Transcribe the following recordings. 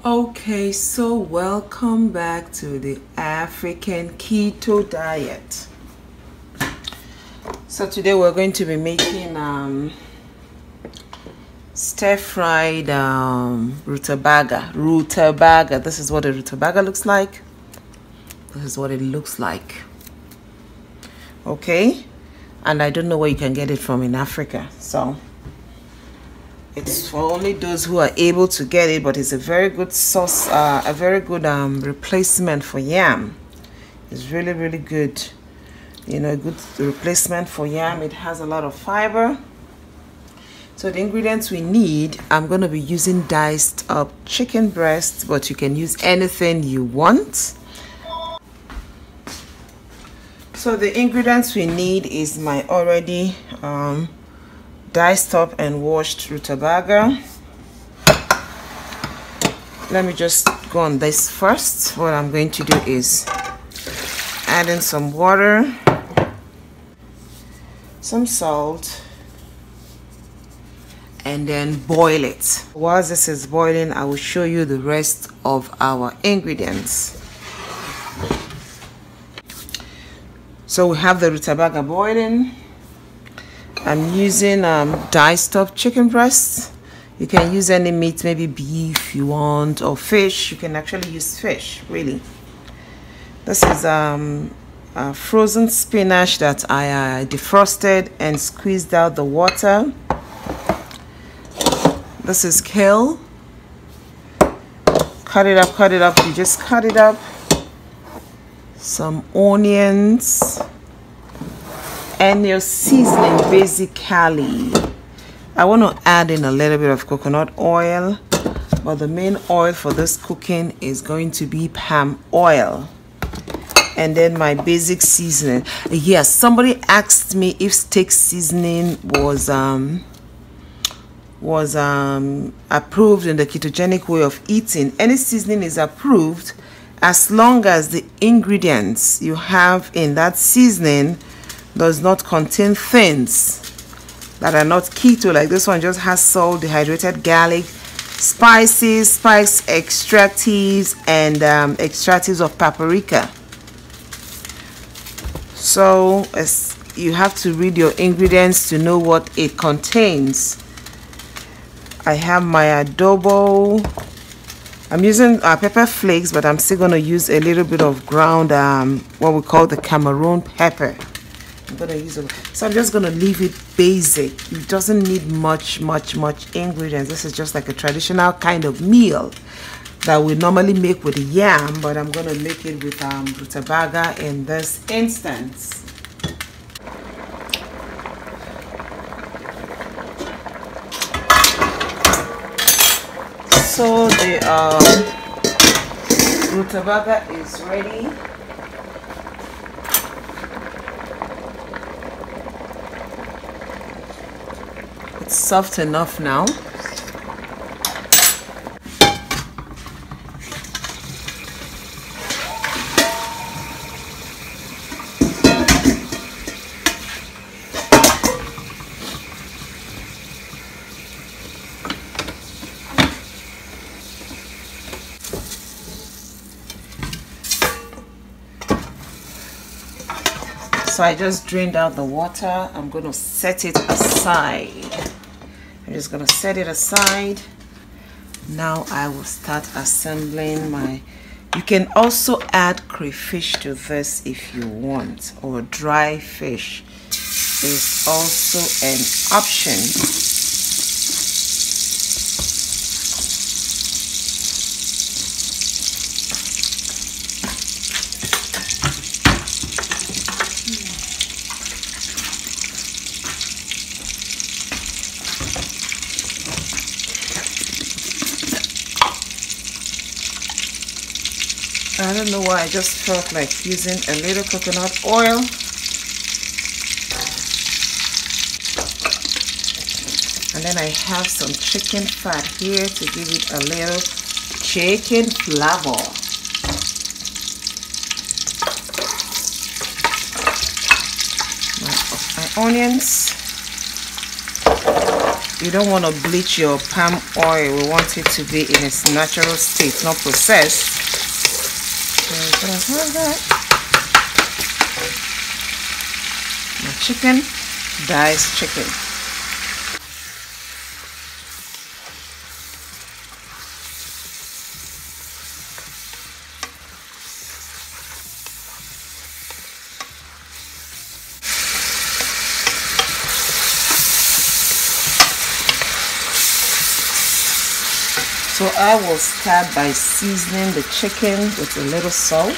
Okay, so welcome back to the African keto diet. So today we're going to be making stir-fried rutabaga. This is what a rutabaga looks like. This is what it looks like. Okay, and I don't know where you can get it from in Africa, so it's for only those who are able to get it, but it's a very good source, a very good replacement for yam. It's really, really good. You know, a good replacement for yam. It has a lot of fiber. So the ingredients we need, I'm going to be using diced up chicken breast, but you can use anything you want. So the ingredients we need is my already diced up and washed rutabaga. Let me just go on this first. What I'm going to do is add in some water, some salt, and then boil it. While this is boiling, I will show you the rest of our ingredients. So we have the rutabaga boiling. I'm using diced up chicken breast. You can use any meat, maybe beef you want, or fish. You can actually use fish, really. This is frozen spinach that I defrosted and squeezed out the water. This is kale. Cut it up. You just cut it up. Some onions. And your seasoning, basically, I want to add in a little bit of coconut oil, but the main oil for this cooking is going to be palm oil. And then my basic seasoning. Yes, somebody asked me if steak seasoning was approved in the ketogenic way of eating. Any seasoning is approved as long as the ingredients you have in that seasoning does not contain things that are not keto. Like this one just has salt, dehydrated garlic, spices, spice extractives, and extractives of paprika. So you have to read your ingredients to know what it contains. I have my adobo. I'm using pepper flakes, but I'm still going to use a little bit of ground what we call the Cameroon pepper. I'm gonna use it. So I'm just gonna leave it basic. It doesn't need much ingredients. This is just like a traditional kind of meal that we normally make with yam, but I'm gonna make it with rutabaga in this instance. So the rutabaga is ready. Soft enough now. So I just drained out the water. I'm going to set it aside. I'm just going to set it aside. Now I will start assembling my... You can also add crayfish to this if you want, or dry fish is also an option. I don't know why, I just felt like using a little coconut oil. And then I have some chicken fat here to give it a little chicken flavor. My onions. You don't want to bleach your palm oil. We want it to be in its natural state, not processed. My chicken, diced chicken. So I will start by seasoning the chicken with a little salt.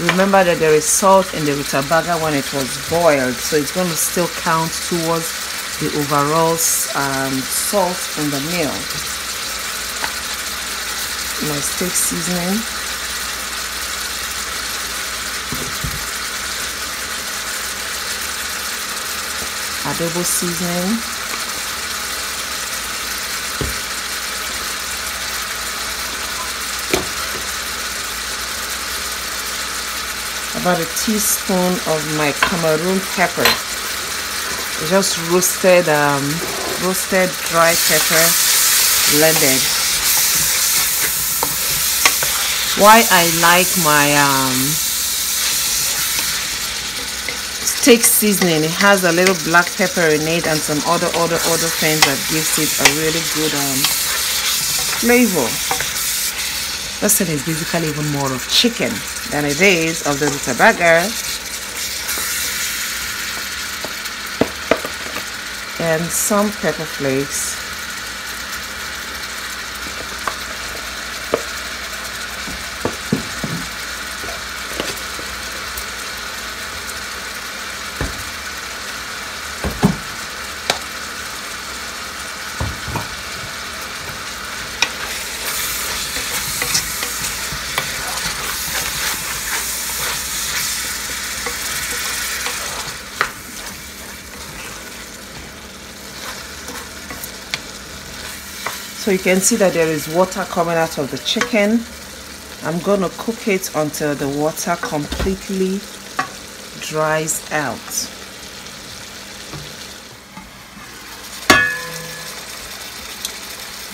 Remember that there is salt in the rutabaga when it was boiled, so it's going to still count towards the overall salt in the meal. My steak seasoning. Adobo seasoning. About a teaspoon of my Cameroon pepper. Just roasted dry pepper blended. Why I like my steak seasoning, it has a little black pepper in it and some other things that gives it a really good flavor. This thing is basically even more of chicken than it is of the rutabaga. And some pepper flakes. So you can see that there is water coming out of the chicken. I'm going to cook it until the water completely dries out.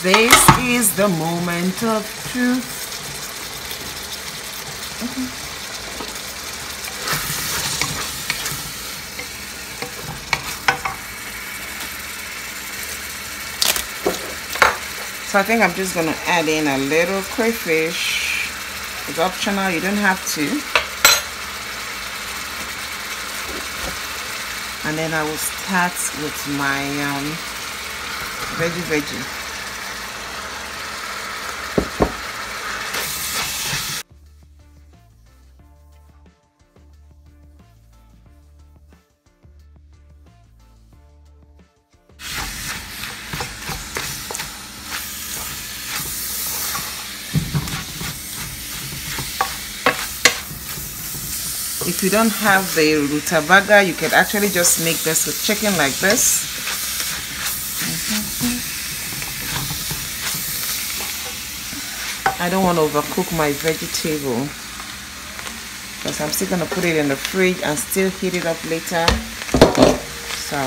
This is the moment of truth. Okay. So I think I'm just going to add in a little crayfish. It's optional, you don't have to. And then I will start with my veggie. If you don't have the rutabaga, you can actually just make this with chicken like this. I don't want to overcook my vegetable because I'm still going to put it in the fridge and still heat it up later. So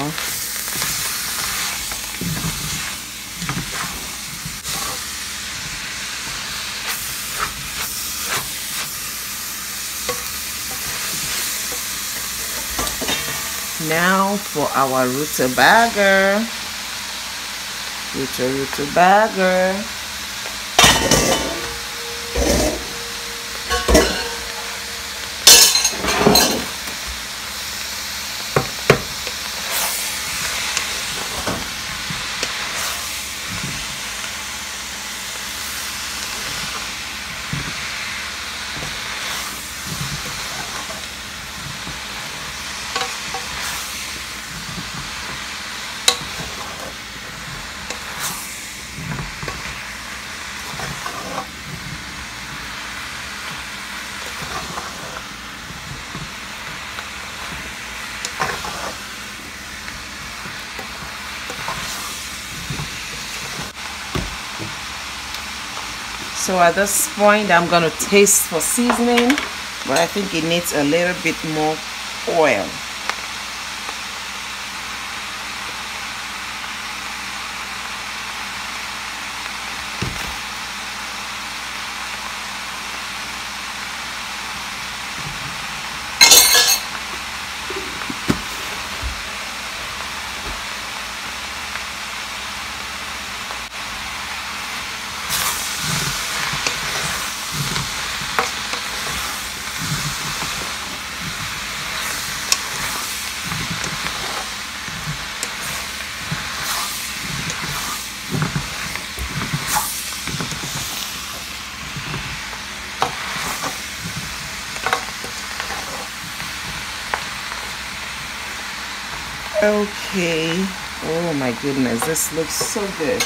now for our rutabaga. Rutabaga. So at this point, I'm going to taste for seasoning, but I think it needs a little bit more oil. Okay, oh my goodness, this looks so good.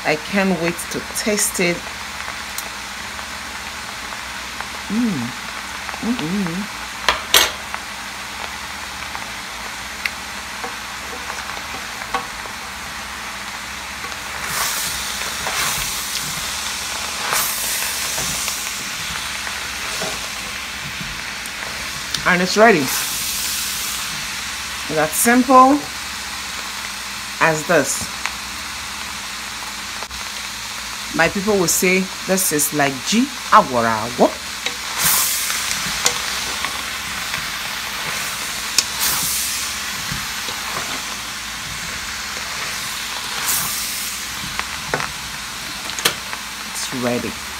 I can't wait to taste it. And it's ready. That's simple as this. My people will say this is like ji awarawo. It's ready.